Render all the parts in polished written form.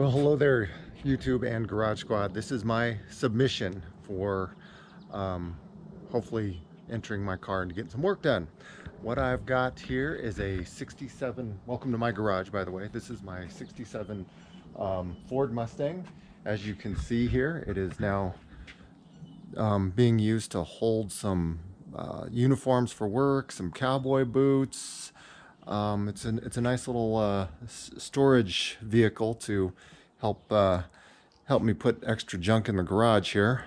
Well, hello there, YouTube and Garage Squad. This is my submission for um, hopefully entering my car and getting some work done. What I've got here is a 67, welcome to my garage, by the way. This is my 67 Ford Mustang. As you can see here, it is now being used to hold some uniforms for work, some cowboy boots. It's a nice little storage vehicle to help help me put extra junk in the garage here.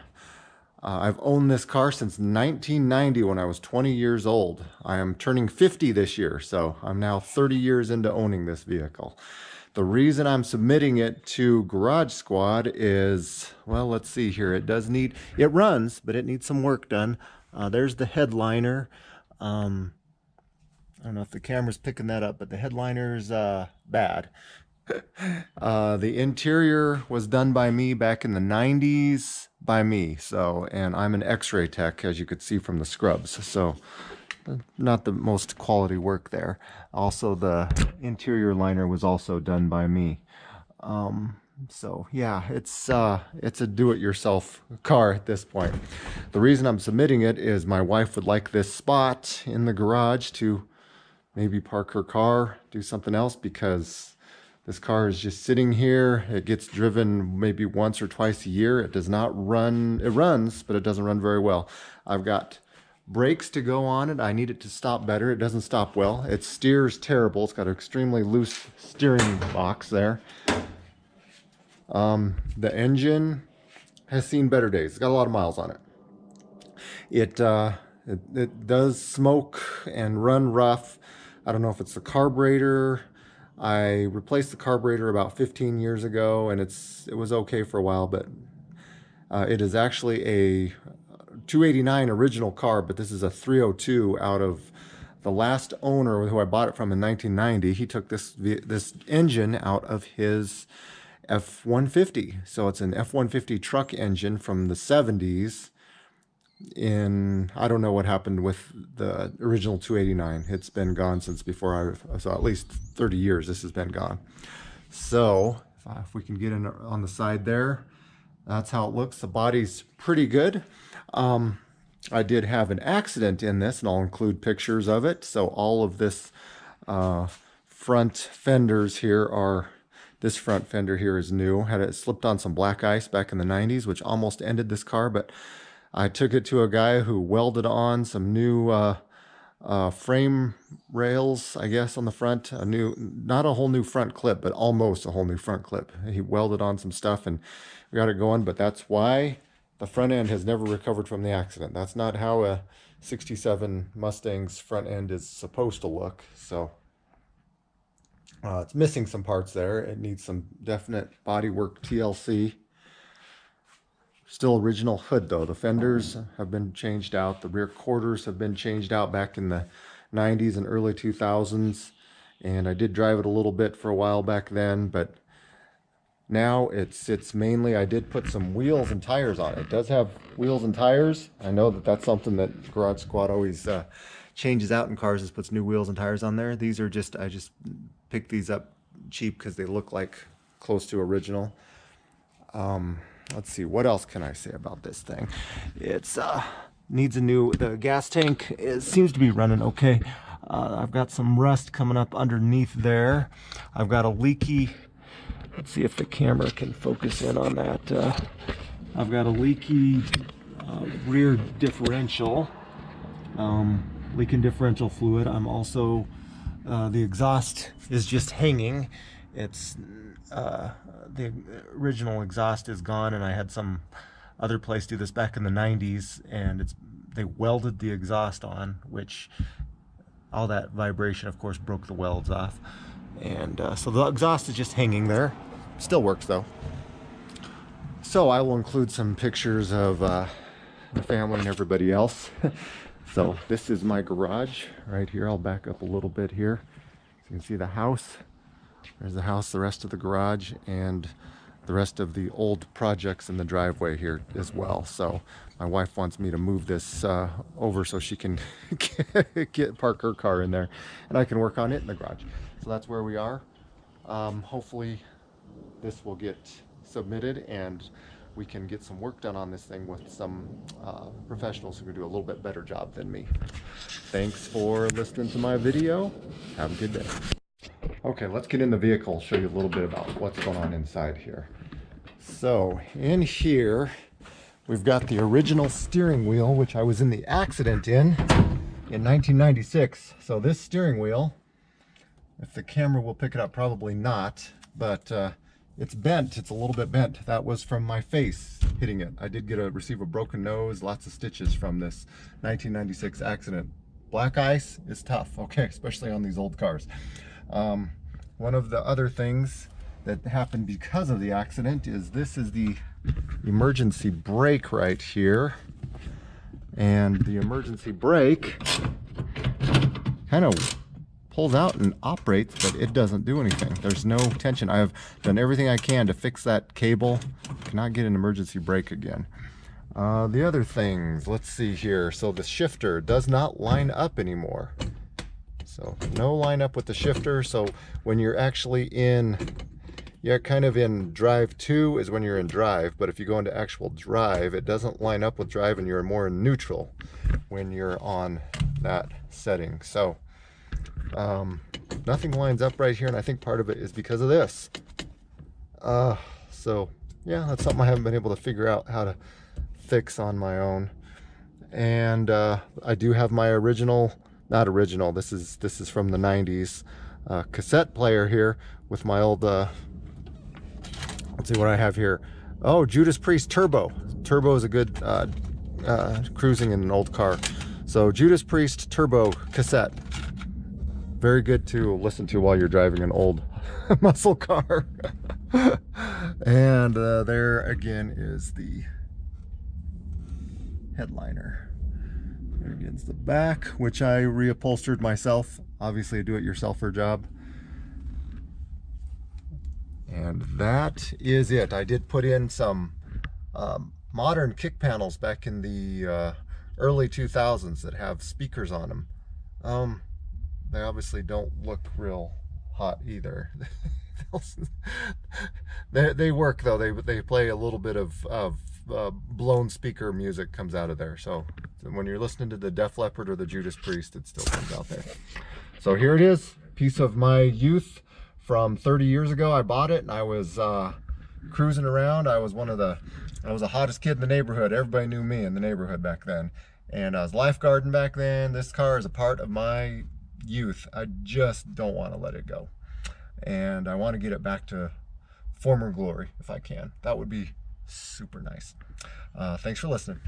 I've owned this car since 1990 when I was 20 years old. I am turning 50 this year, so I'm now 30 years into owning this vehicle. The reason I'm submitting it to Garage Squad is, well, let's see here. It runs, but it needs some work done. There's the headliner. I don't know if the camera's picking that up, but the headliner's bad. The interior was done by me back in the 90s by me. So, and I'm an x-ray tech, as you could see from the scrubs. So not the most quality work there. Also, the interior liner was also done by me. So yeah, it's a do-it-yourself car at this point. The reason I'm submitting it is my wife would like this spot in the garage to maybe park her car, do something else, because this car is just sitting here. It gets driven maybe once or twice a year. It does not run. It runs, but it doesn't run very well. I've got brakes to go on it. I need it to stop better. It doesn't stop well. It steers terrible. It's got an extremely loose steering box there. The engine has seen better days. It's got a lot of miles on it. It does smoke and run rough. I don't know if it's the carburetor. I replaced the carburetor about 15 years ago, and it was okay for a while, but it is actually a 289 original car, but this is a 302 out of the last owner who I bought it from in 1990. He took this engine out of his F-150. So it's an F-150 truck engine from the 70s. I don't know what happened with the original 289. It's been gone since before so at least 30 years this has been gone. So if we can get in on the side there, that's how it looks. The body's pretty good. I did have an accident in this, and I'll include pictures of it. So all of this front fenders here are, this front fender here is new. Had it slipped on some black ice back in the 90s, which almost ended this car, but I took it to a guy who welded on some new frame rails, I guess, on the front. Not a whole new front clip, but almost a whole new front clip. He welded on some stuff and we got it going, but that's why the front end has never recovered from the accident. That's not how a 67 Mustang's front end is supposed to look. So it's missing some parts there. It needs some definite bodywork TLC. Still original hood though. The fenders have been changed out. The rear quarters have been changed out back in the 90s and early 2000s. And I did drive it a little bit for a while back then, but now it sits mainly, I did put some wheels and tires on it. It does have wheels and tires. I know that that's something that Garage Squad always changes out in cars, is puts new wheels and tires on there. These are just, I just picked these up cheap because they look like close to original. Let's see, what else can I say about this thing? It's needs a new, the gas tank seems to be running okay. I've got some rust coming up underneath there. I've got a leaky, let's see if the camera can focus in on that. I've got a leaky rear differential, leaking differential fluid. I'm also, the exhaust is just hanging. It's the original exhaust is gone, and I had some other place do this back in the 90s, and they welded the exhaust on, which all that vibration of course broke the welds off, and so the exhaust is just hanging there. Still works though. So I will include some pictures of the family and everybody else. So this is my garage right here. I'll back up a little bit here so you can see the house. There's the house, the rest of the garage, and the rest of the old projects in the driveway here as well. So my wife wants me to move this over so she can park her car in there, and I can work on it in the garage. So that's where we are. Hopefully this will get submitted and we can get some work done on this thing with some professionals who can do a little bit better job than me. Thanks for listening to my video. Have a good day. Okay, let's get in the vehicle, show you a little bit about what's going on inside here. So in here, we've got the original steering wheel, which I was in the accident in 1996. So this steering wheel, if the camera will pick it up, probably not, but it's bent. It's a little bit bent. That was from my face hitting it. I did receive a broken nose, lots of stitches from this 1996 accident. Black ice is tough, okay, especially on these old cars. One of the other things that happened because of the accident is this is the emergency brake right here. And the emergency brake kind of pulls out and operates, but it doesn't do anything. There's no tension. I have done everything I can to fix that cable. Cannot get an emergency brake again. The other things, let's see here. So the shifter does not line up anymore. So no line up with the shifter. So when you're actually in, you're kind of in drive 2 is when you're in drive, but if you go into actual drive, it doesn't line up with drive and you're more in neutral when you're on that setting. So nothing lines up right here, and I think part of it is because of this. So yeah, that's something I haven't been able to figure out how to fix on my own. And I do have my original, not original, this is from the 90s cassette player here with my old let's see what I have here. Oh, Judas Priest Turbo. Turbo is a good cruising in an old car. So Judas Priest Turbo cassette. Very good to listen to while you're driving an old muscle car. And there again is the headliner. There again is the back, which I reupholstered myself. Obviously a do-it-yourselfer job. And that is it. I did put in some modern kick panels back in the early 2000s that have speakers on them. They obviously don't look real hot either. They work though. They play a little bit of blown speaker music comes out of there. So when you're listening to the Def Leppard or the Judas Priest, it still comes out there. So here it is, piece of my youth from 30 years ago. I bought it and I was cruising around. I was the hottest kid in the neighborhood. Everybody knew me in the neighborhood back then. And I was lifeguarding back then. This car is a part of my youth. I just don't want to let it go. And I want to get it back to former glory if I can. That would be super nice. Thanks for listening.